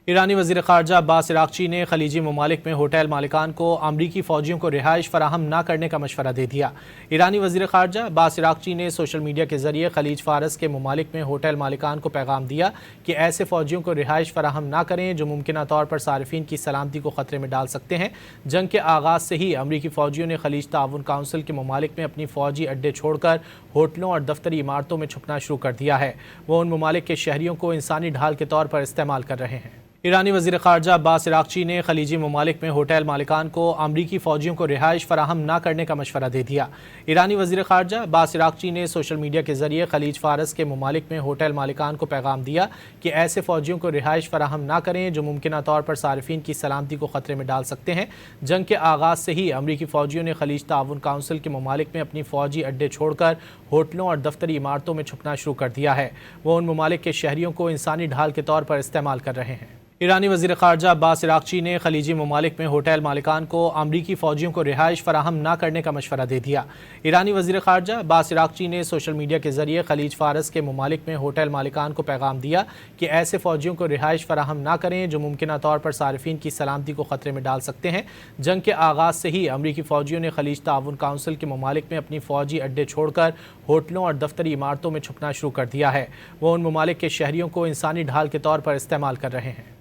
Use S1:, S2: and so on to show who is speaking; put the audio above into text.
S1: ईरानी वज़ीर ख़ारजा अब्बास इराक़ची ने खलीजी ममालिक में होटल मालिकान को अमरीकी फ़ौजियों को रिहाइश फ़राहम न करने का मशवरा दे दिया। ईरानी वज़ीर ख़ारजा अब्बास इराक़ची ने सोशल मीडिया के ज़रिए खलीज फ़ारस के ममालिक में होटल मालिकान को पैगाम दिया कि ऐसे फ़ौजियों को रिहाइश फ़राहम न करें जो मुमकिना तौर पर सारिफीन की सलामती को ख़तरे में डाल सकते हैं। जंग के आगाज़ से ही अमरीकी फ़ौजियों ने खलीज ताउन काउंसिल के ममालिक में अपनी फ़ौजी अड्डे छोड़कर होटलों और दफ्तरी इमारतों में छुपना शुरू कर दिया है। वो उन ममालिक के शहरियों को इंसानी ढाल के तौर पर इस्तेमाल कर रहे हैं। ईरानी वज़ीर ख़ारजा अब्बास इराक़ची ने खलीजी ममालिक में होटल मालिकान को अमरीकी फ़ौजियों को रिहाइश फ़राहम न करने का मशवरा दे दिया। ईरानी वज़ीर ख़ारजा अब्बास इराक़ची ने सोशल मीडिया के ज़रिए खलीज फ़ारस के ममालिक में होटल मालिकान को पैगाम दिया कि ऐसे फ़ौजियों को रिहाइश फ़राहम न करें जो मुमकिना तौर पर सारिफीन की सलामती को ख़तरे में डाल सकते हैं। जंग के आगाज़ से ही अमरीकी फ़ौजियों ने खलीज ताउन काउंसिल के ममालिक में अपनी फ़ौजी अड्डे छोड़कर होटलों और दफ्तरी इमारतों में छुपना शुरू कर दिया है। वो उन ममालिक के शहरियों को इंसानी ढाल के तौर पर इस्तेमाल कर रहे हैं। ईरानी वज़ीर ख़ारजा अब्बास इराक़ची ने खलीजी ममालिक में होटल मालिकान को अमरीकी फ़ौजियों को रिहाइश फ़राहम न करने का मशवरा दे दिया। ईरानी वज़ीर ख़ारजा अब्बास इराक़ची ने सोशल मीडिया के ज़रिए खलीज फ़ारस के ममालिक में होटल मालिकान को पैगाम दिया कि ऐसे फ़ौजियों को रिहाइश फ़राहम न करें जो मुमकिना तौर पर सारिफीन की सलामती को ख़तरे में डाल सकते हैं। जंग के आगाज़ से ही अमरीकी फ़ौजियों ने खलीज ताउन काउंसिल के ममालिक में अपनी फ़ौजी अड्डे छोड़कर होटलों और दफ्तरी इमारतों में छुपना शुरू कर दिया है। वो उन ममालिक के शहरियों को इंसानी ढाल के तौर पर इस्तेमाल कर रहे हैं।